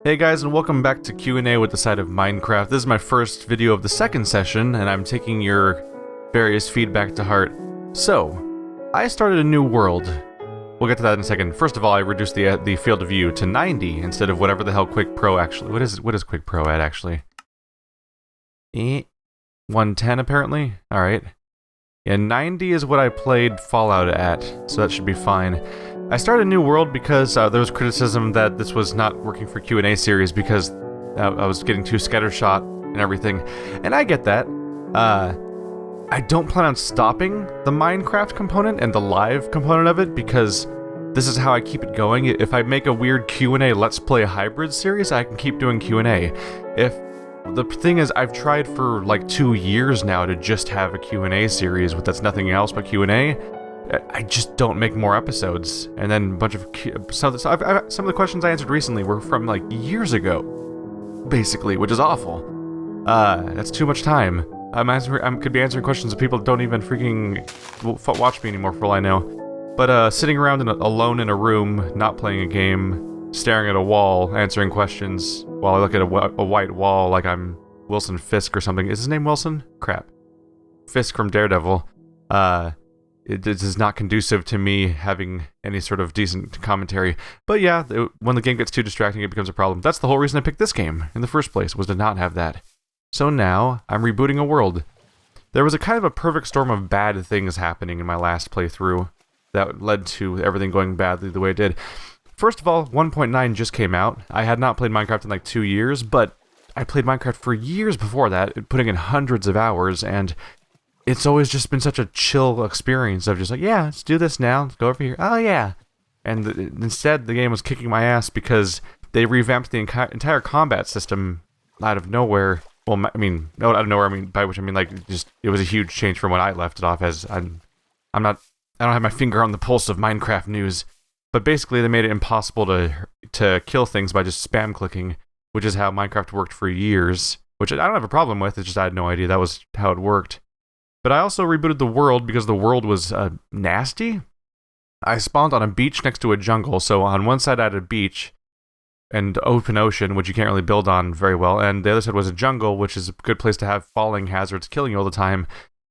Hey guys, and welcome back to Q&A with the side of Minecraft. This is my first video of the second session, and I'm taking your various feedback to heart. So, I started a new world. We'll get to that in a second. First of all, I reduced the field of view to 90 instead of whatever the hell Quick Pro actually... What is Quick Pro at, actually? 110, apparently? Alright. Yeah, 90 is what I played Fallout at, so that should be fine. I started a new world because there was criticism that this was not working for Q&A series because I was getting too scattershot and everything, and I get that. I don't plan on stopping the Minecraft component and the live component of it because this is how I keep it going. If I make a weird Q&A Let's Play hybrid series, I can keep doing Q&A. The thing is, I've tried for like 2 years now to just have a Q&A series that's nothing else but Q&A. I just don't make more episodes, and then a bunch of some of the questions I answered recently were from like years ago, basically, which is awful. That's too much time. I could be answering questions that people don't even freaking watch me anymore, for all I know. But sitting around alone in a room, not playing a game, staring at a wall, answering questions while I look at a white wall like I'm Wilson Fisk or something. Is his name Wilson? Crap. Fisk from Daredevil. It is not conducive to me having any sort of decent commentary. But yeah, when the game gets too distracting, it becomes a problem. That's the whole reason I picked this game in the first place, was to not have that. So now, I'm rebooting a world. There was a kind of a perfect storm of bad things happening in my last playthrough that led to everything going badly the way it did. First of all, 1.9 just came out. I had not played Minecraft in like 2 years, but I played Minecraft for years before that, putting in hundreds of hours, and it's always just been such a chill experience of just like, yeah, let's do this now, let's go over here, oh yeah. And instead, the game was kicking my ass because they revamped the entire combat system out of nowhere. Well, I mean, no, out of nowhere, by which I mean, like, just, it was a huge change from when I left it off as. I don't have my finger on the pulse of Minecraft news. But basically, they made it impossible to kill things by just spam clicking, which is how Minecraft worked for years, which I don't have a problem with, it's just I had no idea that was how it worked. But I also rebooted the world because the world was nasty. I spawned on a beach next to a jungle, so on one side I had a beach and open ocean, which you can't really build on very well, and the other side was a jungle, which is a good place to have falling hazards killing you all the time.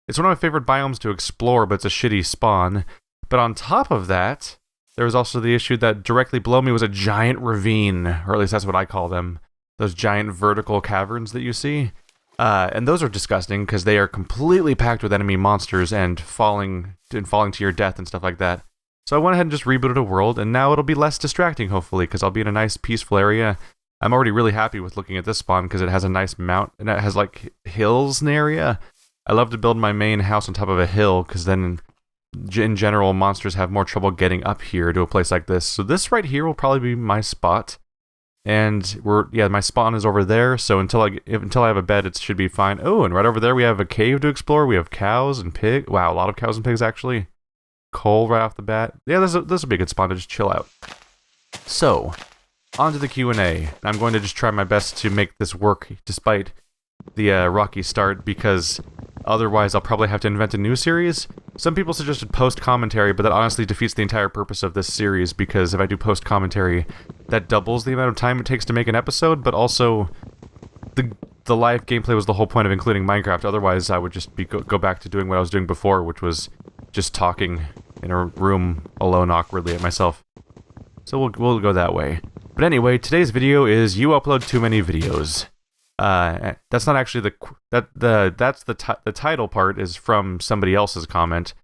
It's one of my favorite biomes to explore, but it's a shitty spawn. But on top of that, there was also the issue that directly below me was a giant ravine, or at least that's what I call them. Those giant vertical caverns that you see. And those are disgusting because they are completely packed with enemy monsters and falling to your death and stuff like that. So I went ahead and just rebooted a world, and now it'll be less distracting, hopefully, because I'll be in a nice, peaceful area. I'm already really happy with looking at this spawn because it has a nice mount, and it has, like, hills in the area. I love to build my main house on top of a hill because then, in general, monsters have more trouble getting up here to a place like this. So this right here will probably be my spot. And my spawn is over there, so until I have a bed, it should be fine. Oh, and right over there we have a cave to explore. We have cows and pigs. Wow, a lot of cows and pigs, actually. Coal right off the bat. Yeah, this will be a good spawn to just chill out. So, on to the Q&A. I'm going to just try my best to make this work despite the rocky start, because otherwise I'll probably have to invent a new series. Some people suggested post-commentary, but that honestly defeats the entire purpose of this series, because if I do post-commentary, that doubles the amount of time it takes to make an episode, but also the live gameplay was the whole point of including Minecraft. Otherwise, I would just go back to doing what I was doing before, which was just talking in a room alone awkwardly at myself. So we'll go that way. But anyway, today's video is you upload too many videos. That's not actually the title part is from somebody else's comment.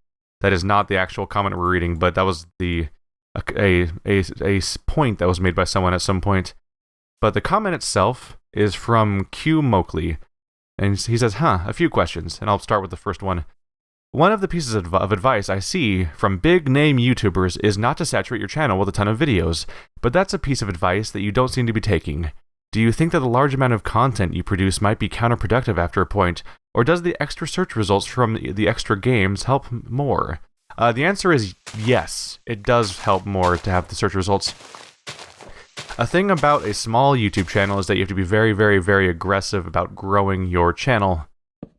That is not the actual comment we're reading, but that was a point that was made by someone at some point. But the comment itself is from Q Moakley, and he says, a few questions, and I'll start with the first one. One of the pieces of advice I see from big-name YouTubers is not to saturate your channel with a ton of videos, but that's a piece of advice that you don't seem to be taking. Do you think that the large amount of content you produce might be counterproductive after a point, or does the extra search results from the extra games help more? The answer is yes, it does help more to have the search results. A thing about a small YouTube channel is that you have to be very, very, very aggressive about growing your channel.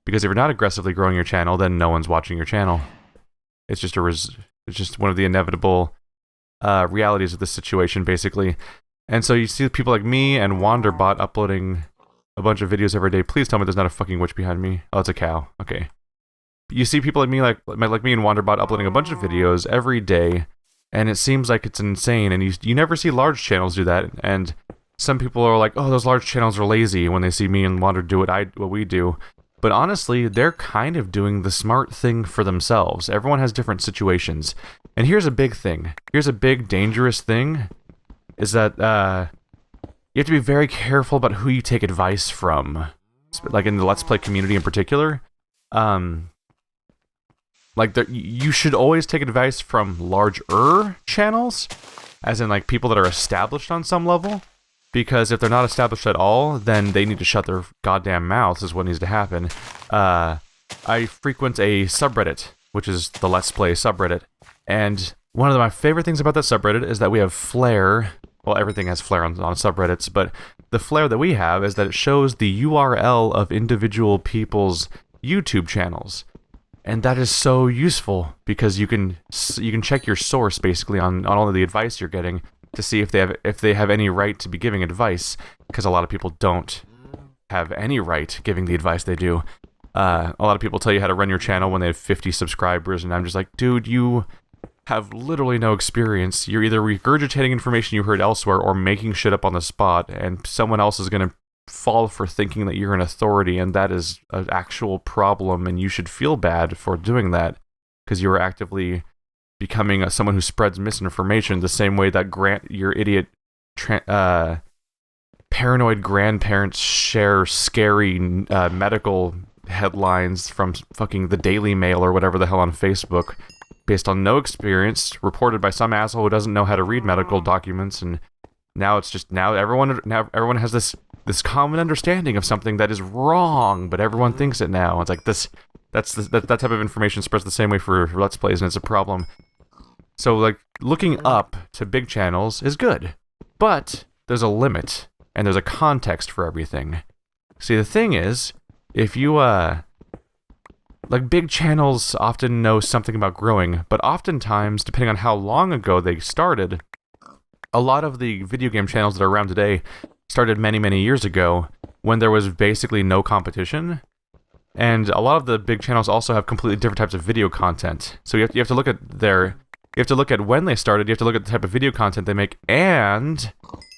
Because if you're not aggressively growing your channel, then no one's watching your channel. It's just one of the inevitable realities of this situation, basically. And so you see people like me and Wanderbot uploading a bunch of videos every day. Please tell me there's not a fucking witch behind me. Oh, it's a cow. Okay. You see people like me, like me and Wanderbot uploading a bunch of videos every day, and it seems like it's insane. And you never see large channels do that. And some people are like, oh, those large channels are lazy when they see me and Wander do what we do. But honestly, they're kind of doing the smart thing for themselves. Everyone has different situations. And here's a big thing. Here's a big dangerous thing, is that you have to be very careful about who you take advice from. Like in the Let's Play community in particular. You should always take advice from larger channels, as in like people that are established on some level. Because if they're not established at all, then they need to shut their goddamn mouths, is what needs to happen. I frequent a subreddit, which is the Let's Play subreddit. And one of my favorite things about that subreddit is that we have flair. Well, everything has flair on subreddits, but the flair that we have is that it shows the URL of individual people's YouTube channels. And that is so useful, because you can check your source, basically, on all of the advice you're getting, to see if they have any right to be giving advice, because a lot of people don't have any right giving the advice they do. A lot of people tell you how to run your channel when they have 50 subscribers, and I'm just like, dude, you have literally no experience. You're either regurgitating information you heard elsewhere or making shit up on the spot, and someone else is going to fall for thinking that you're an authority, and that is an actual problem, and you should feel bad for doing that, because you are actively becoming someone who spreads misinformation the same way that your idiot paranoid grandparents share scary medical headlines from fucking the Daily Mail or whatever the hell on Facebook, based on no experience, reported by some asshole who doesn't know how to read medical documents. And now it's just everyone has this common understanding of something that is wrong, but everyone thinks it now. It's like that type of information spreads the same way for Let's Plays, and it's a problem. So, like, looking up to big channels is good, but there's a limit, and there's a context for everything. See, the thing is, if you, like, big channels often know something about growing, but oftentimes, depending on how long ago they started, a lot of the video game channels that are around today started many, many years ago, when there was basically no competition. And a lot of the big channels also have completely different types of video content. So you have to look at when they started, you have to look at the type of video content they make, and,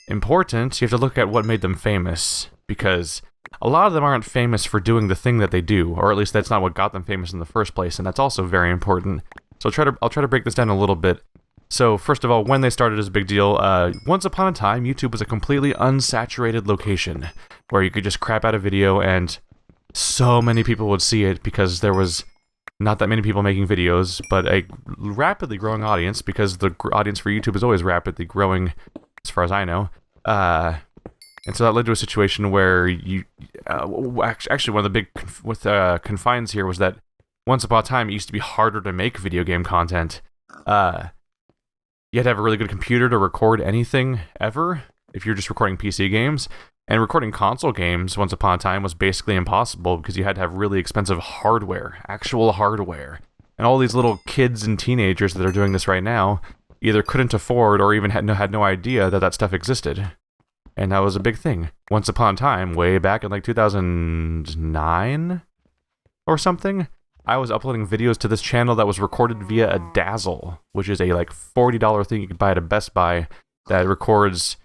important, you have to look at what made them famous. Because a lot of them aren't famous for doing the thing that they do, or at least that's not what got them famous in the first place, and that's also very important. So I'll try to break this down a little bit. So, first of all, when they started is a big deal. Once upon a time, YouTube was a completely unsaturated location, where you could just crap out a video and so many people would see it, because there was not that many people making videos, but a rapidly growing audience, because the audience for YouTube is always rapidly growing, as far as I know. And so that led to a situation where actually one of the big confines here was that once upon a time it used to be harder to make video game content. You had to have a really good computer to record anything ever, if you're just recording PC games. And recording console games, once upon a time, was basically impossible, because you had to have really expensive hardware, actual hardware. And all these little kids and teenagers that are doing this right now either couldn't afford or even had no idea that stuff existed. And that was a big thing. Once upon a time, way back in like 2009 or something, I was uploading videos to this channel that was recorded via a Dazzle, which is a like $40 thing you could buy at a Best Buy that records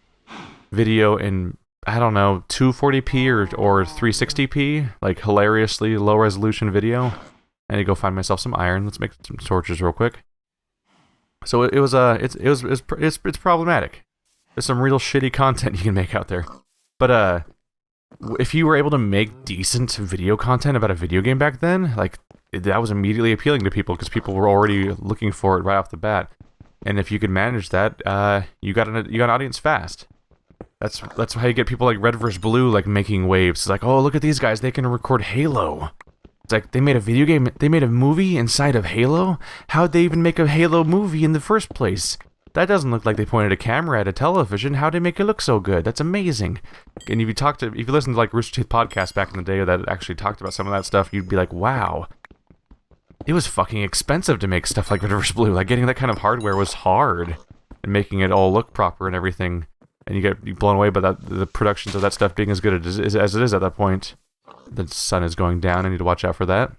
video in, I don't know, 240p or 360p, like hilariously low resolution video. I need to go find myself some iron. Let's make some torches real quick. So it's problematic. There's some real shitty content you can make out there. But if you were able to make decent video content about a video game back then, like, that was immediately appealing to people, because people were already looking for it right off the bat. And if you could manage that, you got an audience fast. That's how you get people like Red vs. Blue, like, making waves. It's like, oh, look at these guys, they can record Halo. It's like, they made a video game, they made a movie inside of Halo? How'd they even make a Halo movie in the first place? That doesn't look like they pointed a camera at a television. How'd they make it look so good? That's amazing. And if you listen to like Rooster Teeth podcast back in the day that actually talked about some of that stuff, you'd be like, wow. It was fucking expensive to make stuff like Red vs. Blue. Like, getting that kind of hardware was hard. And making it all look proper and everything. and you get blown away by the productions of that stuff being as good as it is at that point. The sun is going down. I need to watch out for that.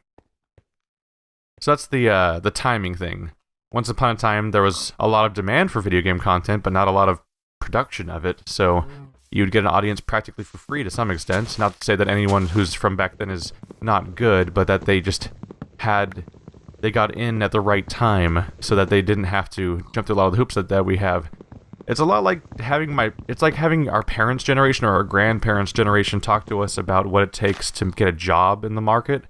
So that's the timing thing. Once upon a time, there was a lot of demand for video game content, but not a lot of production of it. So you'd get an audience practically for free to some extent. Not to say that anyone who's from back then is not good, but that they just they got in at the right time so that they didn't have to jump through a lot of the hoops that we have. It's a lot like having our parents' generation or our grandparents' generation talk to us about what it takes to get a job in the market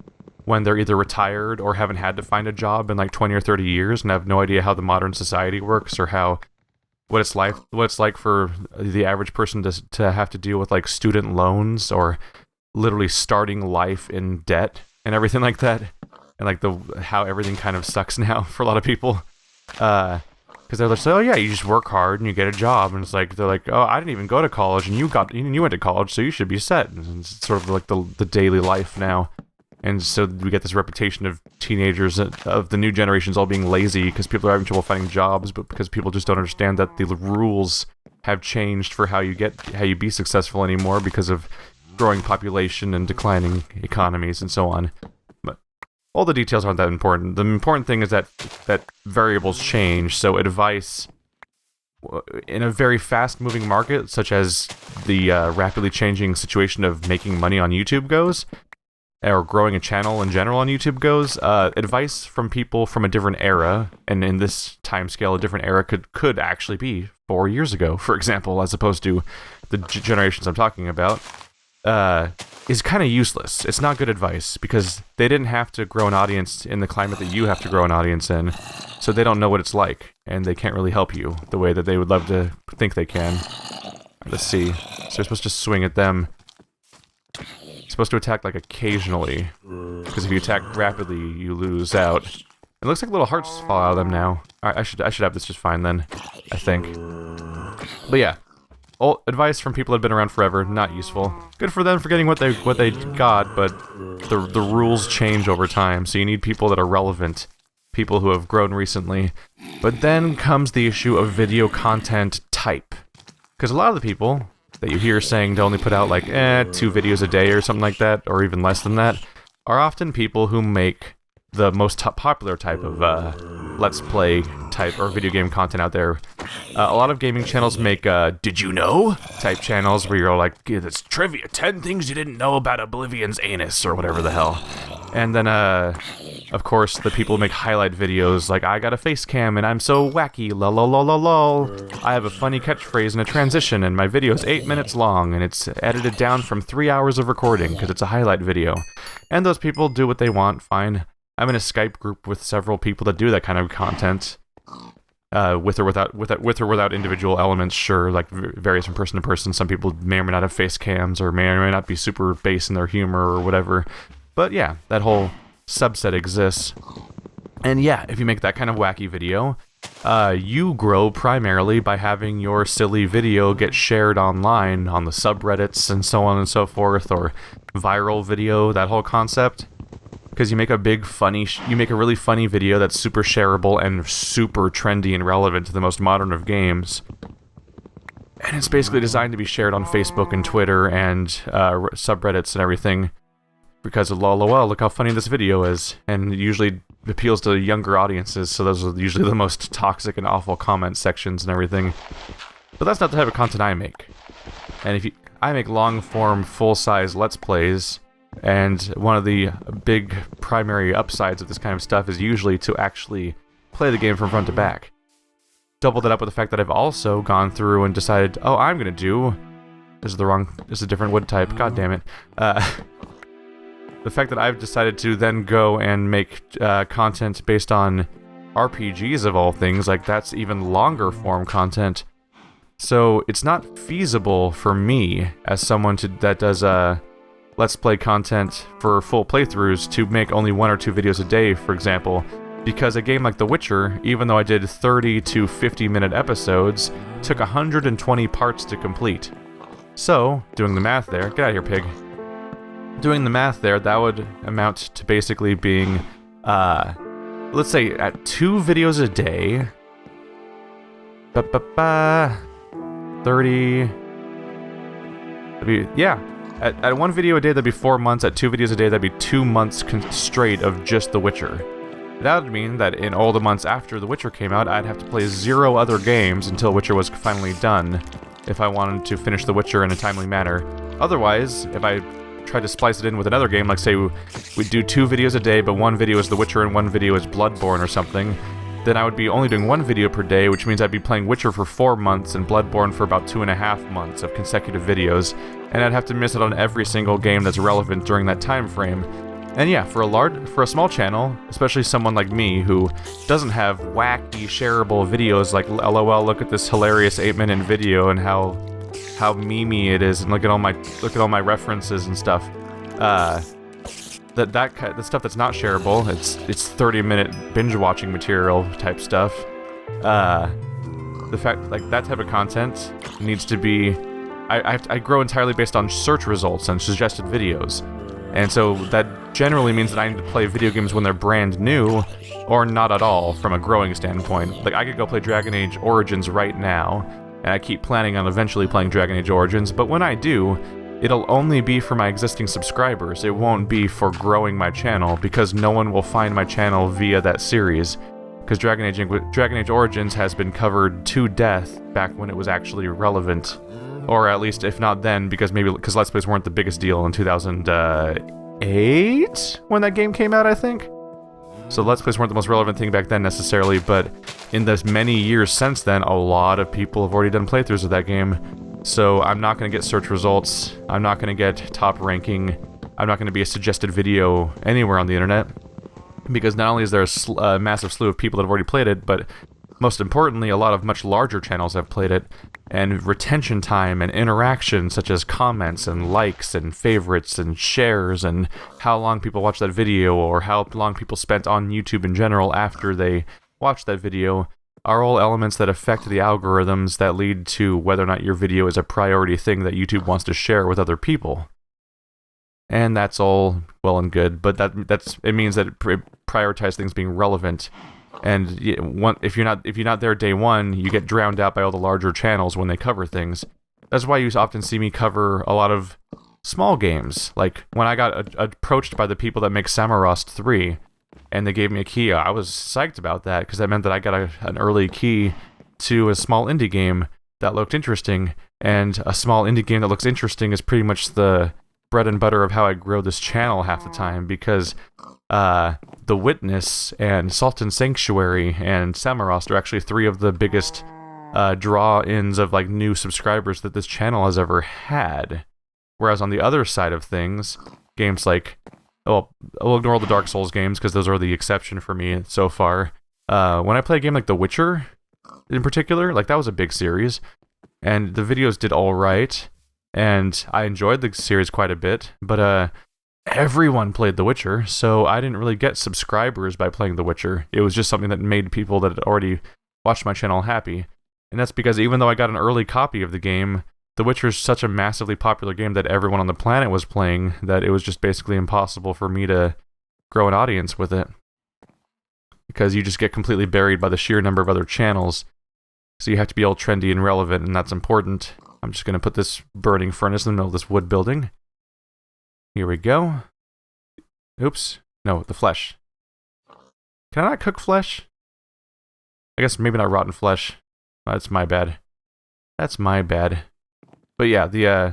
when they're either retired or haven't had to find a job in like 20 or 30 years and have no idea how the modern society works or what it's like for the average person to have to deal with like student loans or literally starting life in debt and everything like that, and like how everything kind of sucks now for a lot of people, because they're like, oh yeah, you just work hard and you get a job, and it's like they're like, oh, I didn't even go to college and you went to college, so you should be set. And it's sort of like the daily life now. And so we get this reputation of teenagers, of the new generations all being lazy because people are having trouble finding jobs, but because people just don't understand that the rules have changed for how you be successful anymore because of growing population and declining economies and so on. But all the details aren't that important. The important thing is that variables change, so advice in a very fast-moving market, such as the rapidly changing situation of making money on YouTube goes, or growing a channel in general on YouTube goes, advice from people from a different era, and in this time scale, a different era could actually be 4 years ago, for example, as opposed to the generations I'm talking about, is kind of useless. It's not good advice, because they didn't have to grow an audience in the climate that you have to grow an audience in, so they don't know what it's like, and they can't really help you the way that they would love to think they can. Let's see. So you're supposed to swing at them. Supposed to attack like occasionally, because if you attack rapidly, you lose out. It looks like little hearts fall out of them now. Alright, I should have this just fine then, I think. But yeah, old advice from people that have been around forever, not useful. Good for them for getting what they got, but the rules change over time, so you need people that are relevant, people who have grown recently. But then comes the issue of video content type, because a lot of the people that you hear saying to only put out like 2 videos a day or something like that, or even less than that, are often people who make the most popular type of let's play type or video game content out there. A lot of gaming channels make did you know type channels where you're like, it's trivia, 10 things you didn't know about Oblivion's anus or whatever the hell. And then of course the people make highlight videos like, I got a face cam and I'm so wacky, lol lol lol lol. I have a funny catchphrase and a transition and my video's 8 minutes long and it's edited down from 3 hours of recording because it's a highlight video. And those people do what they want, fine. I'm in a Skype group with several people that do that kind of content, with or without individual elements. Sure, like varies from person to person. Some people may or may not have face cams, or may not be super base in their humor or whatever. But yeah, that whole subset exists. And yeah, if you make that kind of wacky video, you grow primarily by having your silly video get shared online on the subreddits and so on and so forth, or viral video, that whole concept. Because you make a really funny video that's super shareable and super trendy and relevant to the most modern of games. And it's basically designed to be shared on Facebook and Twitter and subreddits and everything. Because of lol, look how funny this video is. And it usually appeals to younger audiences, so those are usually the most toxic and awful comment sections and everything. But that's not the type of content I make. And I make long-form, full-size Let's Plays. And one of the big primary upsides of this kind of stuff is usually to actually play the game from front to back. Double that up with the fact that I've also gone through and decided, oh, I'm gonna do... This is a different wood type, god damn it. The fact that I've decided to then go and make content based on RPGs of all things, like that's even longer form content. So it's not feasible for me, as someone that does Let's Play content for full playthroughs, to make only 1 or 2 videos a day, for example, because a game like The Witcher, even though I did 30 to 50-minute episodes, took 120 parts to complete. So, doing the math there, get out of here, pig. Doing the math there, that would amount to basically being, let's say at 2 videos a day, 30... yeah. At 1 video a day, that'd be 4 months. At 2 videos a day, that'd be 2 months straight of just The Witcher. That would mean that in all the months after The Witcher came out, I'd have to play 0 other games until Witcher was finally done, if I wanted to finish The Witcher in a timely manner. Otherwise, if I tried to splice it in with another game, like say we do 2 videos a day, but 1 video is The Witcher and 1 video is Bloodborne or something, then I would be only doing 1 video per day, which means I'd be playing Witcher for 4 months and Bloodborne for about 2.5 months of consecutive videos, and I'd have to miss out on every single game that's relevant during that time frame. And yeah, for a small channel, especially someone like me who doesn't have wacky shareable videos like LOL, look at this hilarious 8-minute video and how memey it is, and look at all my references and stuff. The stuff that's not shareable, it's 30-minute binge watching material type stuff. The fact like that type of content needs to be, I grow entirely based on search results and suggested videos, and so that generally means that I need to play video games when they're brand new, or not at all from a growing standpoint. Like I could go play Dragon Age Origins right now, and I keep planning on eventually playing Dragon Age Origins, but when I do, it'll only be for my existing subscribers. It won't be for growing my channel, because no one will find my channel via that series. Because Dragon Age Origins has been covered to death back when it was actually relevant. Or at least, if not then, because Let's Plays weren't the biggest deal in 2008? When that game came out, I think? So Let's Plays weren't the most relevant thing back then necessarily, but in the many years since then, a lot of people have already done playthroughs of that game. So I'm not going to get search results, I'm not going to get top ranking, I'm not going to be a suggested video anywhere on the internet, because not only is there a massive slew of people that have already played it, but most importantly, a lot of much larger channels have played it, and retention time and interaction, such as comments and likes and favorites and shares, and how long people watch that video, or how long people spent on YouTube in general after they watched that video, are all elements that affect the algorithms that lead to whether or not your video is a priority thing that YouTube wants to share with other people. And that's all well and good, but it means that it prioritizes things being relevant. And if you're not there day one, you get drowned out by all the larger channels when they cover things. That's why you often see me cover a lot of small games. Like when I got approached by the people that make Samorost 3, and they gave me a key, I was psyched about that, because that meant that I got an early key to a small indie game that looked interesting, and a small indie game that looks interesting is pretty much the bread and butter of how I grow this channel half the time, because The Witness and Salt and Sanctuary and Samorost are actually 3 of the biggest draw-ins of like new subscribers that this channel has ever had. Whereas on the other side of things, games like, well, I'll ignore all the Dark Souls games because those are the exception for me so far. When I play a game like The Witcher, in particular, like that was a big series, and the videos did all right, and I enjoyed the series quite a bit, but everyone played The Witcher, so I didn't really get subscribers by playing The Witcher. It was just something that made people that had already watched my channel happy, and that's because even though I got an early copy of the game, The Witcher is such a massively popular game that everyone on the planet was playing that it was just basically impossible for me to grow an audience with it. Because you just get completely buried by the sheer number of other channels. So you have to be all trendy and relevant, and that's important. I'm just going to put this burning furnace in the middle of this wood building. Here we go. Oops. No, the flesh. Can I not cook flesh? I guess maybe not rotten flesh. That's my bad. That's my bad. But yeah,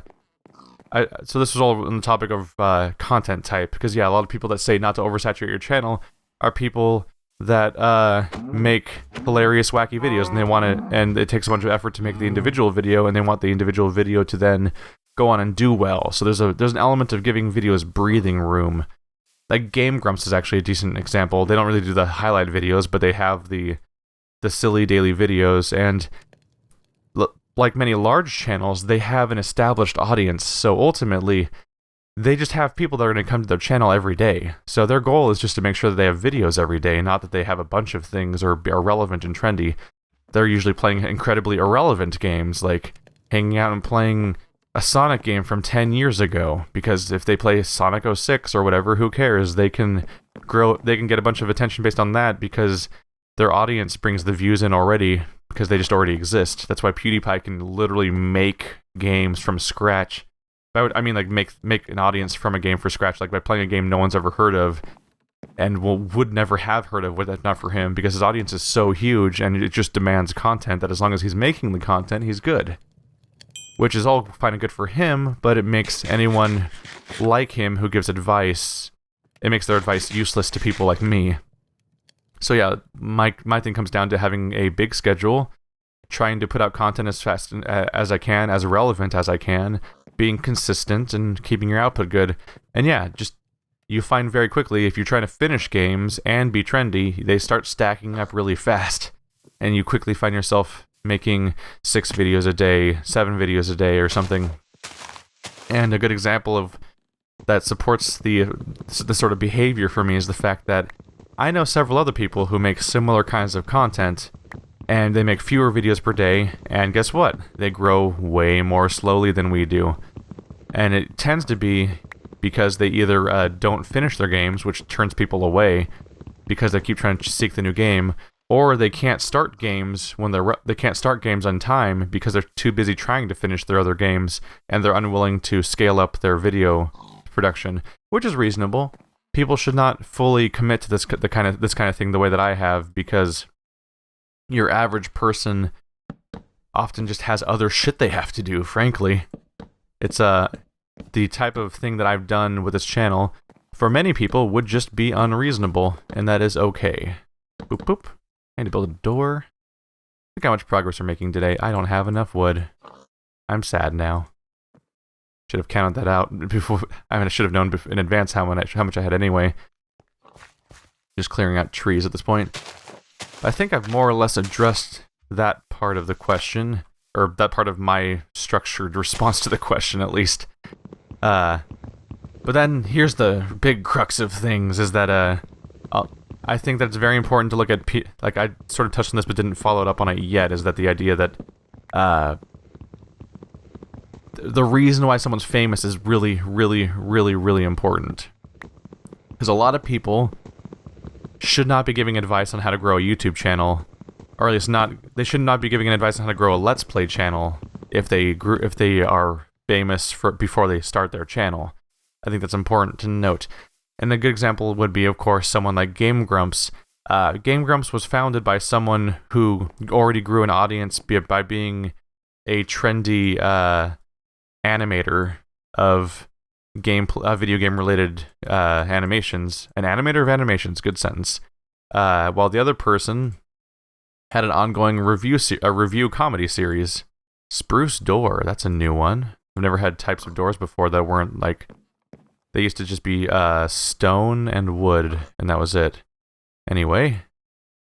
so this was all on the topic of content type, because yeah, a lot of people that say not to oversaturate your channel are people that make hilarious, wacky videos, and they want to, and it takes a bunch of effort to make the individual video, and they want the individual video to then go on and do well. So there's an element of giving videos breathing room. Like Game Grumps is actually a decent example. They don't really do the highlight videos, but they have the silly daily videos, and like many large channels, they have an established audience, so ultimately, they just have people that are going to come to their channel every day. So their goal is just to make sure that they have videos every day, not that they have a bunch of things or are relevant and trendy. They're usually playing incredibly irrelevant games, like hanging out and playing a Sonic game from 10 years ago, because if they play Sonic 06 or whatever, who cares? They can get a bunch of attention based on that, because their audience brings the views in already because they just already exist. That's why PewDiePie can literally make games from scratch. I mean, like, make an audience from a game from scratch, like by playing a game no one's ever heard of, and would never have heard of if not for him, because his audience is so huge, and it just demands content that as long as he's making the content, he's good. Which is all fine and good for him, but it makes anyone like him who gives advice, it makes their advice useless to people like me. So yeah, my thing comes down to having a big schedule, trying to put out content as fast as I can, as relevant as I can, being consistent and keeping your output good. And yeah, just you find very quickly if you're trying to finish games and be trendy, they start stacking up really fast. And you quickly find yourself making 6 videos a day, 7 videos a day or something. And a good example of that supports the sort of behavior for me is the fact that I know several other people who make similar kinds of content, and they make fewer videos per day, and guess what? They grow way more slowly than we do. And it tends to be because they either don't finish their games, which turns people away because they keep trying to seek the new game, or they can't start games when they can't start games on time because they're too busy trying to finish their other games, and they're unwilling to scale up their video production, which is reasonable. People should not fully commit to this kind of thing the way that I have, because your average person often just has other shit they have to do, frankly. It's the type of thing that I've done with this channel, for many people, would just be unreasonable, and that is okay. Boop boop. I need to build a door. Look how much progress we're making today. I don't have enough wood. I'm sad now. Should have counted that out before. I mean, I should have known in advance how much I had anyway. Just clearing out trees at this point. I think I've more or less addressed that part of the question, or that part of my structured response to the question, at least. But then here's the big crux of things: is that I think that it's very important to look at like I sort of touched on this but didn't follow it up on it yet. Is that the idea that the reason why someone's famous is really, really, really, really important. Because a lot of people should not be giving advice on how to grow a YouTube channel, or at least they should not be giving advice on how to grow a Let's Play channel if they are famous before they start their channel. I think that's important to note. And a good example would be, of course, someone like Game Grumps. Game Grumps was founded by someone who already grew an audience by being a trendy animator of video game related animations. An animator of animations, good sentence. While the other person had an ongoing review comedy series. Spruce Door, that's a new one. I've never had types of doors before that weren't like, they used to just be stone and wood, and that was it. Anyway,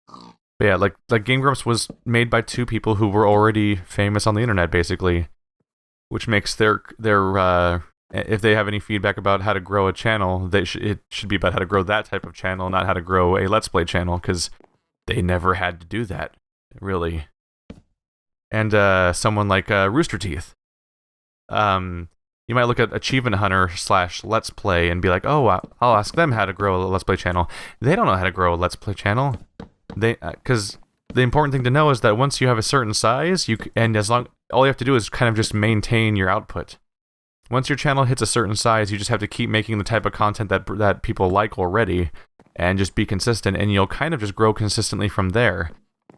but yeah, like Game Grumps was made by 2 people who were already famous on the internet, basically, which makes their if they have any feedback about how to grow a channel, it should be about how to grow that type of channel, not how to grow a Let's Play channel, because they never had to do that, really. And someone like Rooster Teeth. You might look at Achievement Hunter / Let's Play and be like, oh, I'll ask them how to grow a Let's Play channel. They don't know how to grow a Let's Play channel. Because the important thing to know is that once you have a certain size, all you have to do is kind of just maintain your output. Once your channel hits a certain size, you just have to keep making the type of content that people like already, and just be consistent, and you'll kind of just grow consistently from there.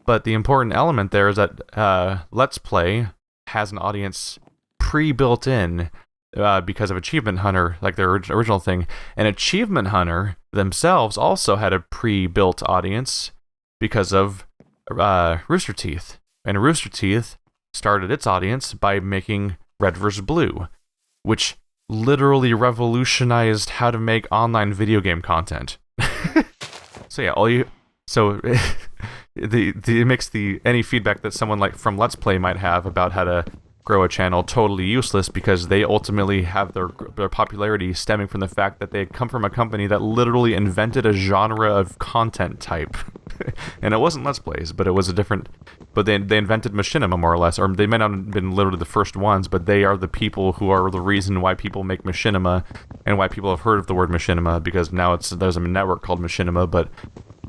But the important element there is that Let's Play has an audience pre-built in because of Achievement Hunter, like their original thing. And Achievement Hunter themselves also had a pre-built audience because of Rooster Teeth. And Rooster Teeth started its audience by making Red vs. Blue, which literally revolutionized how to make online video game content. So yeah, it makes any feedback that someone like from Let's Play might have about how to grow a channel totally useless, because they ultimately have their popularity stemming from the fact that they come from a company that literally invented a genre of content type. And it wasn't Let's Plays, but it was but they invented machinima, more or less, or they may not have been literally the first ones, but they are the people who are the reason why people make machinima, and why people have heard of the word machinima, because now there's a network called Machinima, but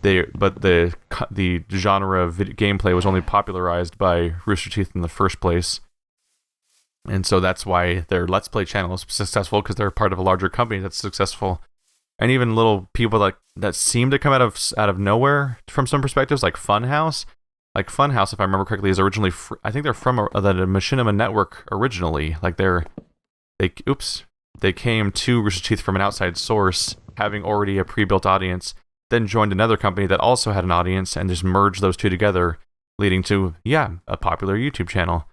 the genre of gameplay was only popularized by Rooster Teeth in the first place. And so that's why their Let's Play channel is successful, because they're part of a larger company that's successful. And even little people that seem to come out of nowhere from some perspectives, like Funhouse. Like Funhouse, if I remember correctly, is originally I think they're from the Machinima Network originally. Like they came to Rooster Teeth from an outside source, having already a pre-built audience, then joined another company that also had an audience, and just merged those two together, leading to a popular YouTube channel.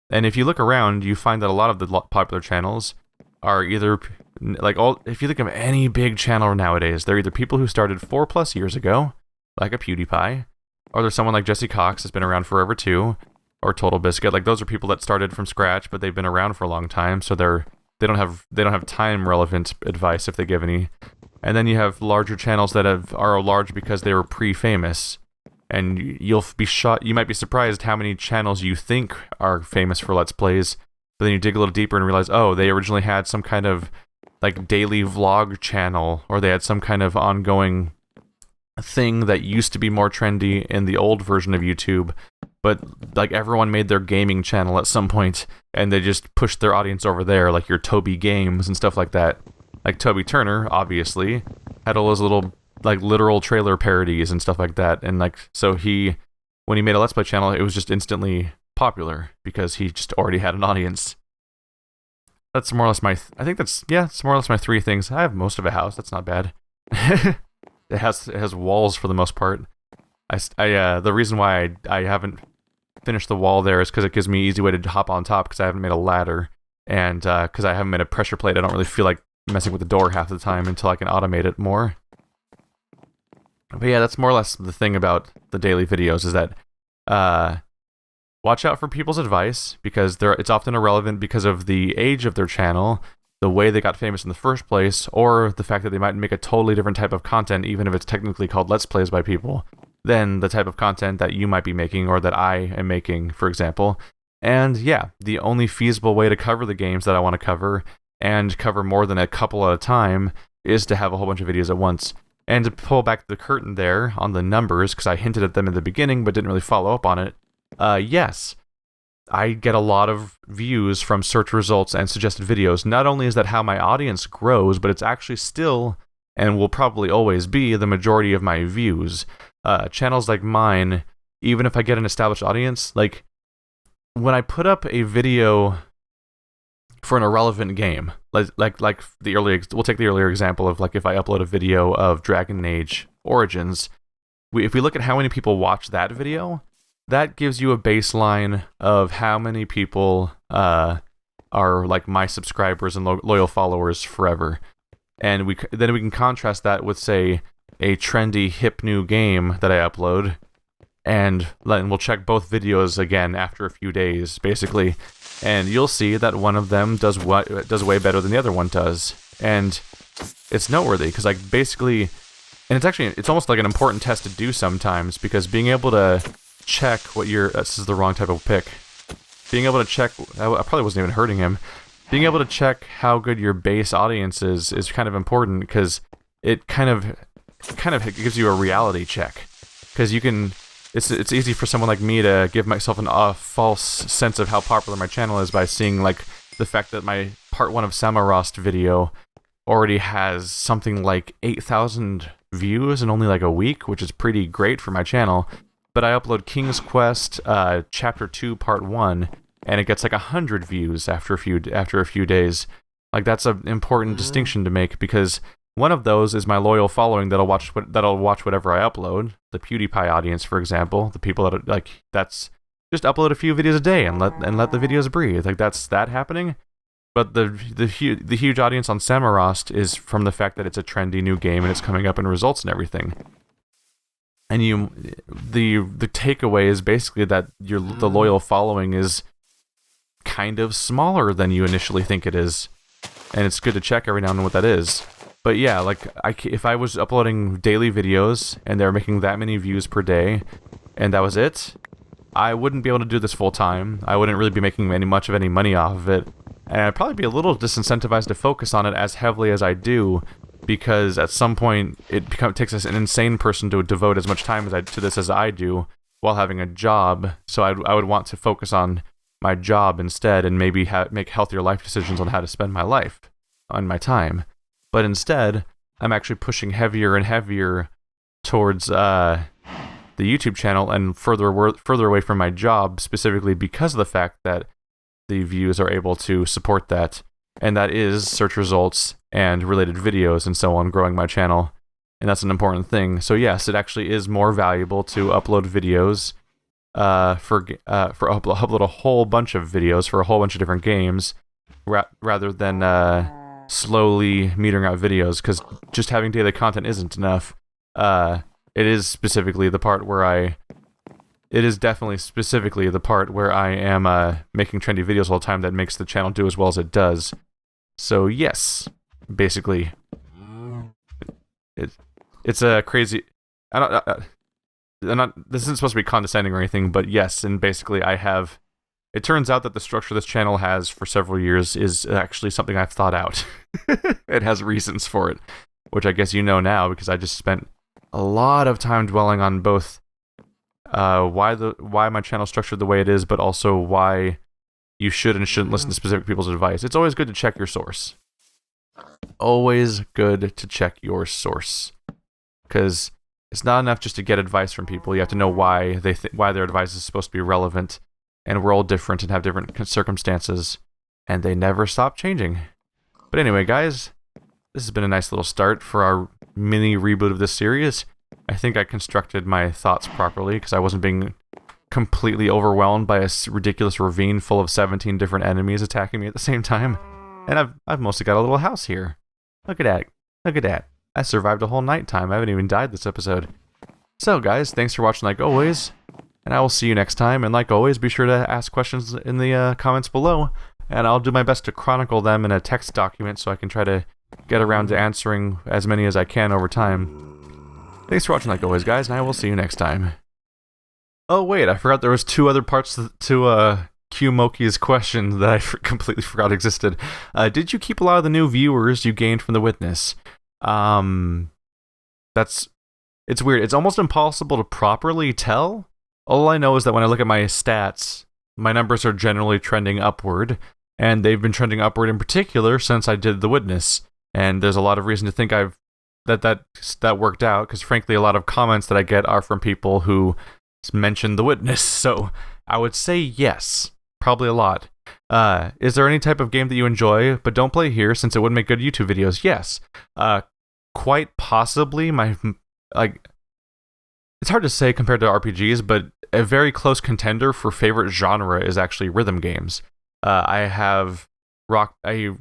And if you look around, you find that a lot of the popular channels are either, if you think of any big channel nowadays, they're either people who started 4+ years ago, like a PewDiePie, or there's someone like Jesse Cox that's been around forever too, or Total Biscuit. Like, those are people that started from scratch, but they've been around for a long time, so they don't have time relevant advice if they give any. And then you have larger channels that are large because they were pre-famous. And you might be surprised how many channels you think are famous for Let's Plays, but then you dig a little deeper and realize, oh, they originally had some kind of like daily vlog channel, or they had some kind of ongoing thing that used to be more trendy in the old version of YouTube, but like everyone made their gaming channel at some point, and they just pushed their audience over there, like your Toby Games and stuff like that. Like Toby Turner, obviously, had all those little like literal trailer parodies and stuff like that, and like so when he made a Let's Play channel, it was just instantly popular because he just already had an audience. That's more or less it's more or less my 3 things. I have most of a house. That's not bad. It has walls for the most part. The reason why I haven't finished the wall there is because it gives me an easy way to hop on top, because I haven't made a ladder, and because I haven't made a pressure plate, I don't really feel like messing with the door half the time until I can automate it more. But yeah, that's more or less the thing about the daily videos, is that watch out for people's advice, because it's often irrelevant because of the age of their channel, the way they got famous in the first place, or the fact that they might make a totally different type of content, even if it's technically called Let's Plays by people, than the type of content that you might be making, or that I am making, for example. And yeah, the only feasible way to cover the games that I want to cover, and cover more than a couple at a time, is to have a whole bunch of videos at once. And to pull back the curtain there on the numbers, because I hinted at them in the beginning but didn't really follow up on it, yes, I get a lot of views from search results and suggested videos. Not only is that how my audience grows, but it's actually still, and will probably always be, the majority of my views. Channels like mine, even if I get an established audience, like, when I put up a video for an irrelevant game, like we'll take the earlier example of, like, if I upload a video of Dragon Age Origins, if we look at how many people watch that video, that gives you a baseline of how many people are like my subscribers and loyal followers forever. And then we can contrast that with, say, a trendy hip new game that I upload, and we'll check both videos again after a few days, basically, and you'll see that one of them does way better than the other one does. And it's noteworthy, because, like, basically, and it's almost like an important test to do sometimes, because being able to check this is the wrong type of pick. Being able to check, I probably wasn't even hurting him. Being able to check how good your base audience is kind of important, because it kind of gives you a reality check. Because it's easy for someone like me to give myself a false sense of how popular my channel is by seeing, like, the fact that my part 1 of Samarost video already has something like 8,000 views in only like a week, which is pretty great for my channel. But I upload King's Quest Chapter 2 Part 1, and it gets like 100 views after a few days. Like, that's an important distinction to make, because one of those is my loyal following that'll watch whatever I upload. The PewDiePie audience, for example, the people that are, that's just upload a few videos a day and let the videos breathe. Like, that's that happening. But the huge audience on Samarost is from the fact that it's a trendy new game and it's coming up in results and everything. And the takeaway is basically that the loyal following is kind of smaller than you initially think it is, and it's good to check every now and then what that is. But yeah, like, if I was uploading daily videos and they were making that many views per day, and that was it, I wouldn't be able to do this full time. I wouldn't really be making much of any money off of it, and I'd probably be a little disincentivized to focus on it as heavily as I do, because at some point it takes us an insane person to devote as much time to this as I do while having a job. So I would want to focus on my job instead, and maybe make healthier life decisions on how to spend my life on my time. But instead, I'm actually pushing heavier and heavier towards the YouTube channel and further away from my job, specifically because of the fact that the views are able to support that, and that is search results and related videos and so on, growing my channel, and that's an important thing. So yes, it actually is more valuable to upload videos upload a whole bunch of videos for a whole bunch of different games rather than slowly metering out videos, because just having daily content isn't enough. It is specifically the part where I am making trendy videos all the time that makes the channel do as well as it does. So yes, basically, it's a crazy. This isn't supposed to be condescending or anything, but yes, and basically it turns out that the structure this channel has for several years is actually something I've thought out. It has reasons for it, which I guess you know now, because I just spent a lot of time dwelling on both why my channel is structured the way it is, but also why you should and shouldn't listen to specific people's advice. It's always good to check your source. Always good to check your source, because it's not enough just to get advice from people. You have to know why their advice is supposed to be relevant, and we're all different and have different circumstances, and they never stop changing. But anyway, guys, this has been a nice little start for our mini reboot of this series. I think I constructed my thoughts properly, because I wasn't being completely overwhelmed by a ridiculous ravine full of 17 different enemies attacking me at the same time. And I've mostly got a little house here. Look at that. Look at that. I survived a whole nighttime. I haven't even died this episode. So guys, thanks for watching like always, and I will see you next time. And like always, be sure to ask questions in the comments below, and I'll do my best to chronicle them in a text document so I can try to get around to answering as many as I can over time. Thanks for watching like always, guys, and I will see you next time. Oh wait, I forgot there was 2 other parts to Q Moki's question that I completely forgot existed. Did you keep a lot of the new viewers you gained from The Witness? It's weird. It's almost impossible to properly tell. All I know is that when I look at my stats, my numbers are generally trending upward, and they've been trending upward in particular since I did The Witness. And there's a lot of reason to think that worked out, because frankly, a lot of comments that I get are from people who mention The Witness. So I would say yes, probably a lot. Is there any type of game that you enjoy but don't play here since it would make good YouTube videos? Yes. Quite possibly it's hard to say compared to RPGs, but a very close contender for favorite genre is actually rhythm games. I have a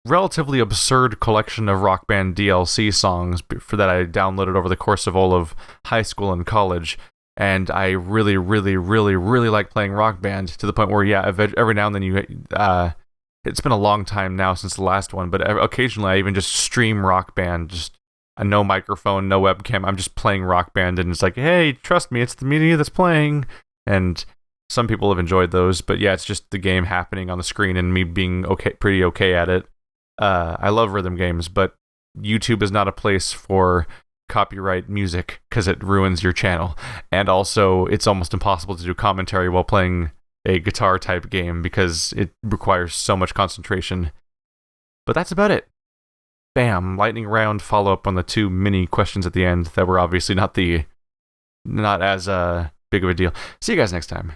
relatively absurd collection of Rock Band DLC songs that I downloaded over the course of all of high school and college, and I really, really, really, really like playing Rock Band, to the point where, yeah, every now and then it's been a long time now since the last one, but occasionally I even just stream Rock Band, just no microphone, no webcam. I'm just playing Rock Band, and it's like, hey, trust me, it's the media that's playing. And some people have enjoyed those, but yeah, it's just the game happening on the screen and me being pretty okay at it. I love rhythm games, but YouTube is not a place for copyright music, because it ruins your channel. And also, it's almost impossible to do commentary while playing a guitar type game, because it requires so much concentration. But that's about it. Bam, lightning round follow-up on the 2 mini questions at the end that were obviously not as big of a deal. See you guys next time.